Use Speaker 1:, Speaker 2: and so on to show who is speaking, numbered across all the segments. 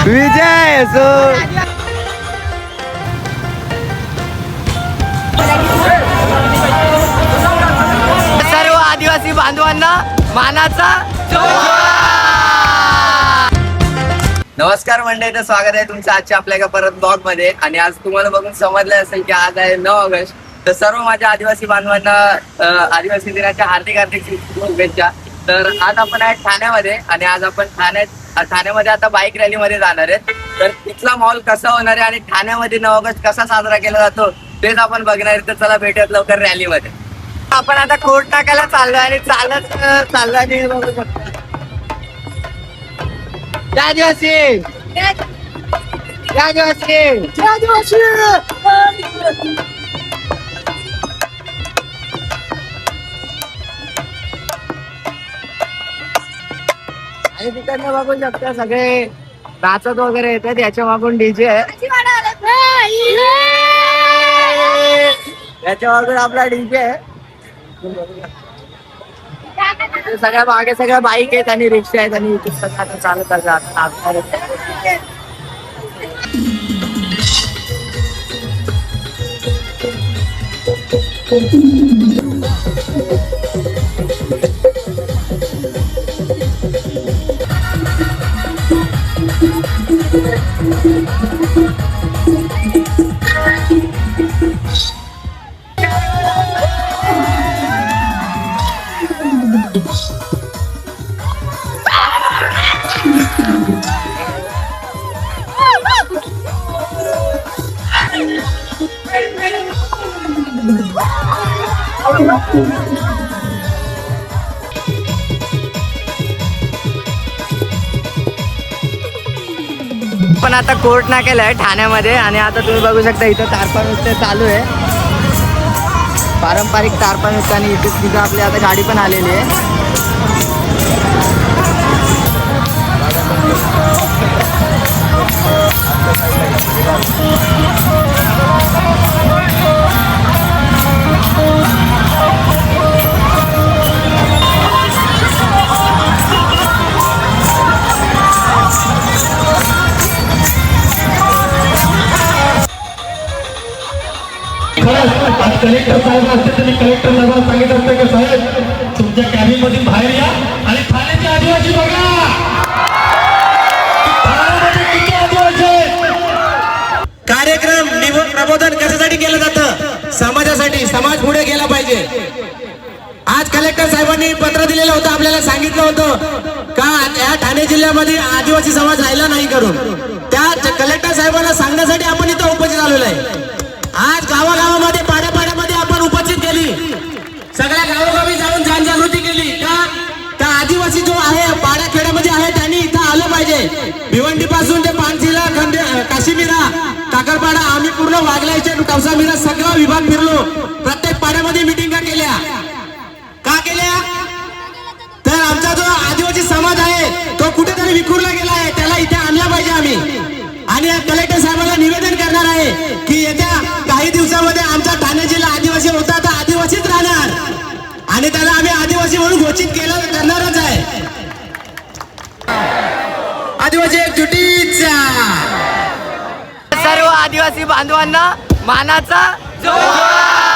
Speaker 1: विजय असो. सर्व आदिवासी बांधवांना मानाचा नमस्कार मंडळी, तर स्वागत आहे तुमचं आजच्या आपल्या एका परत ब्लॉग मध्ये. आणि आज तुम्हाला बघून समजलं असेल की आज आहे 9 ऑगस्ट. तर सर्व माझ्या आदिवासी बांधवांना आदिवासी दिनाच्या हार्दिक हार्दिक शुभेच्छा. तर आज आपण आहे ठाण्यामध्ये आणि आज आपण ठाण्यामध्ये आता बाईक रॅली मध्ये जाणार आहेत. तर तिथला माहोल कसा होणार आहे आणि ठाण्यामध्ये 9 ऑगस्ट कसा साजरा केला जातो तेच आपण बघणार आहे. तर चला भेटूयात लवकर रॅलीमध्ये. आपण आता खोड टाकायला चाललोय आणि चालत चाललोय. बघू शकता जय आदिवासी, जय आदिवासी, जय आदिवासी. आणि तिकडनं बघू शकता सगळे नाचत वगैरे येतात. याच्या मागून डीजे आहे, याच्या मागून आपला डीजे आहे. सगळ्या मागे सगळ्या बाईक आहेत आणि रिक्षा आहेत आणि आता चालत पण आता कोर्ट नाक्याला आहे ठाण्यामध्ये. आणि आता तुम्ही बघू शकता इथं तारपा नृत्य चालू आहे, पारंपरिक तारपा नृत्य. आणि इथे तिथं आपली आता गाडी पण आलेली आहे.
Speaker 2: कलेक्टर साहेब असते त्यांनी कलेक्टर साहेबांना सांगितलं असतं की साहेब तुमच्या कॅबिन मधून बाहेर या आणि ठाण्याचे आदिवासी बघा. कार्यक्रम प्रबोधन कशासाठी केलं जातं? समाजासाठी. समाज पुढे गेला पाहिजे. आज कलेक्टर साहेबांनी पत्र दिलेलं होतं, आपल्याला सांगितलं होतं का या ठाणे जिल्ह्यामध्ये आदिवासी समाज राहिला नाही करून. त्या कलेक्टर साहेबांना सांगण्यासाठी आपण इथं उपस्थित आलेलो आहे. आज गावागावामध्ये पाड्यापाड्यामध्ये आपण उपस्थित केली, सगळ्या गावोगावी जाऊन जनजागृती केली का आदिवासी जो आहे पाड्याखेड्यामध्ये आहे त्यांनी इथं आलं पाहिजे. भिवंडी पासून ते पानशिला, काशीमिरा, काकरपाडा, आम्ही पूर्ण वागलायचे कवसामिरा सगळा विभाग फिरलो. प्रत्येक पाड्यामध्ये मिटिंगा केल्या. का केल्या? तर आमचा जो आदिवासी समाज आहे तो कुठेतरी विखुरला गेला आहे, त्याला इथे आणला पाहिजे आम्ही. आणि कलेक्टर साहेबांना निवेदन करणार आहे की येत्या काही दिवसामध्ये आमचा ठाणे जिल्हा आदिवासी होता तर आदिवासीच राहणार आणि त्याला आम्ही आदिवासी म्हणून घोषित केलं करणारच आहे. आदिवासी एकजुटीचा.
Speaker 1: सर्व आदिवासी बांधवांना मानाचा जोहार.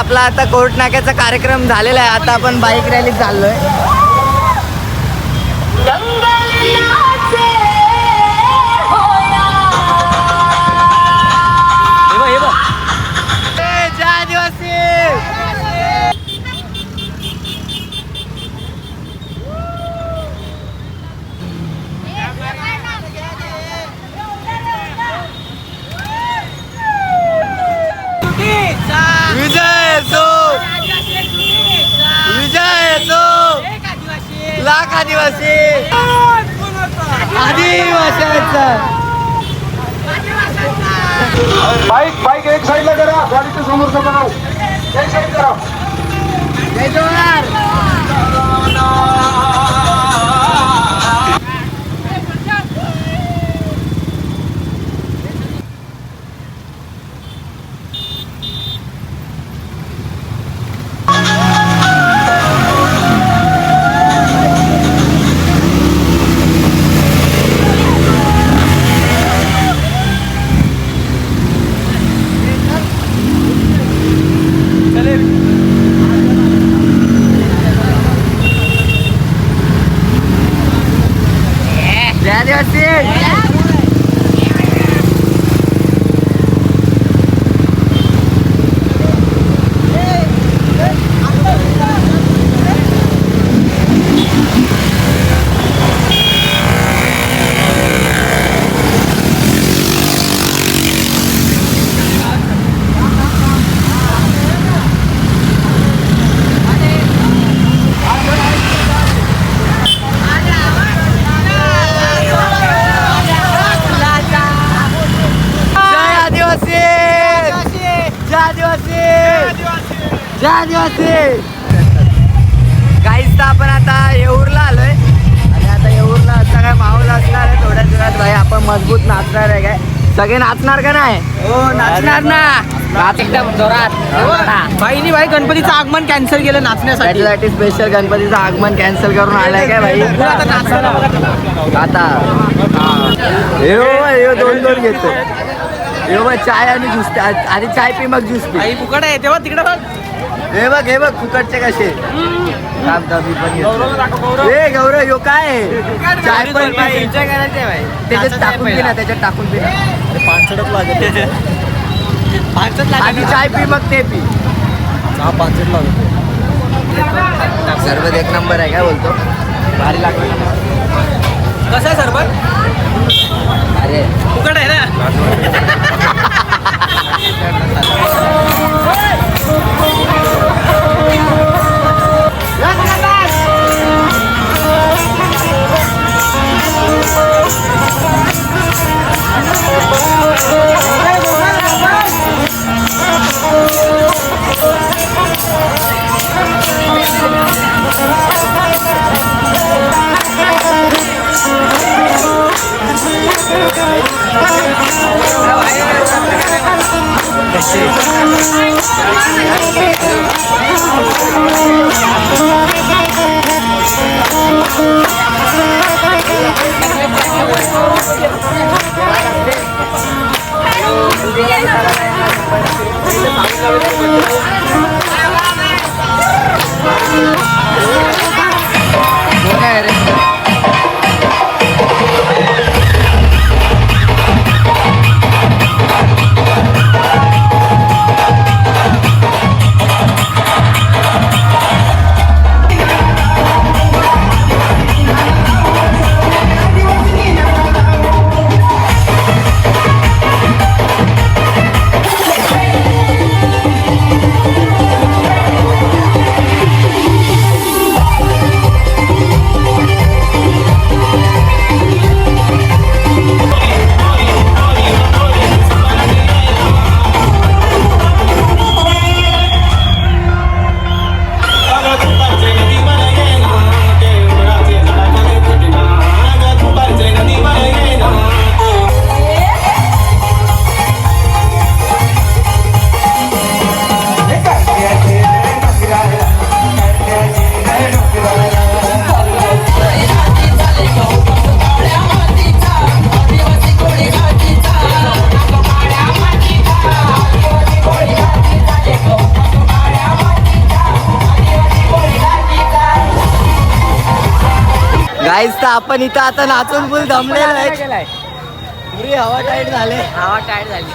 Speaker 1: आपला आता कोर्ट नाक्याचा कार्यक्रम झालेला आहे. आता आपण बाईक रॅलीत चाललोय. जय आदिवासी. विजय असो, विजय असो, लाख आदिवासी, आदिवासीचा.
Speaker 3: बाईक एक साईडला करा, गाडीच्या समोरचा बनाव एक साईड करा.
Speaker 1: जय जोहार. जय आदिवासी. जय आदिवासी. काहीच तर आपण आता येऊरला आलोय आणि आता येऊरला सगळा माहोल असणार आहे. थोड्याच वेळात भाई आपण मजबूत नाचणार आहे. काय सगळे नाचणार का नाही? हो नाचणार ना. नाच एकदम जोरात.
Speaker 4: बाईनी भाई गणपतीचं आगमन कॅन्सल केलं नाचण्यासाठी.
Speaker 1: त्याच्यासाठी स्पेशल गणपतीचं आगमन कॅन्सल करून आलाय काय भाई? आता दोन दोन घेतो. चाय आणि ज्यूस. आधी चाय पी मग ज्यूस पी.
Speaker 4: आई फुकट आहे तेव्हा तिकडे बघ.
Speaker 1: हे बघ फुकटचे कसे. मी पण घेतो. हे गौरव यो काय आहे? चाय पण
Speaker 4: एन्जॉय करायचं आहे
Speaker 1: त्याच्यात टाकून पी ना, त्याच्यात टाकून पी ना.
Speaker 4: पाचशेच लागेल.
Speaker 1: आधी चाय पी मग ते पी.
Speaker 4: पाचशेच लागेल.
Speaker 1: सरबत एक नंबर आहे. काय बोलतो? भारी लागलं.
Speaker 4: कसं आहे सरबत?
Speaker 1: अरे
Speaker 4: फुकट आहे ना.
Speaker 1: काहीच तर आपण इथं आता नाचून फुल दमलेलो आहे. पुरी हवा टाईट झाले.
Speaker 4: हवा टाईट झाली.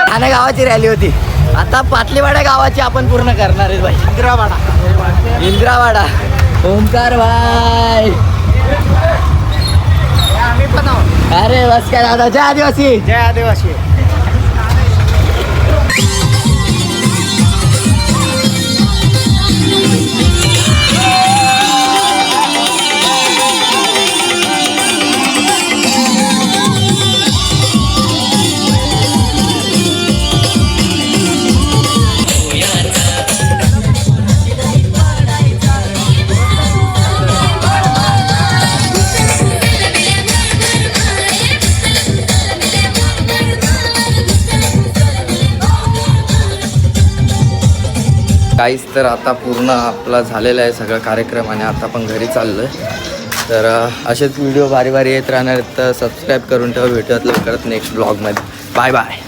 Speaker 1: ठाणे गावाची रॅली होती. आता पाटलीवाडा गावाची आपण पूर्ण करणार आहे भाई. इंद्रावाडा ओमकार भाई. अरे बस काय दादा. जय आदिवासी.
Speaker 4: जय आदिवासी.
Speaker 1: काहीच तर आता पूर्ण आपला झालेला आहे सगळा कार्यक्रम आणि आता आपण घरी चाललो आहे. तर असेच व्हिडिओ भारी भारी येत राहणार आहेत. तर सबस्क्राईब करून ठेवा. भेटूयात लवकरच नेक्स्ट ब्लॉगमध्ये. Bye bye.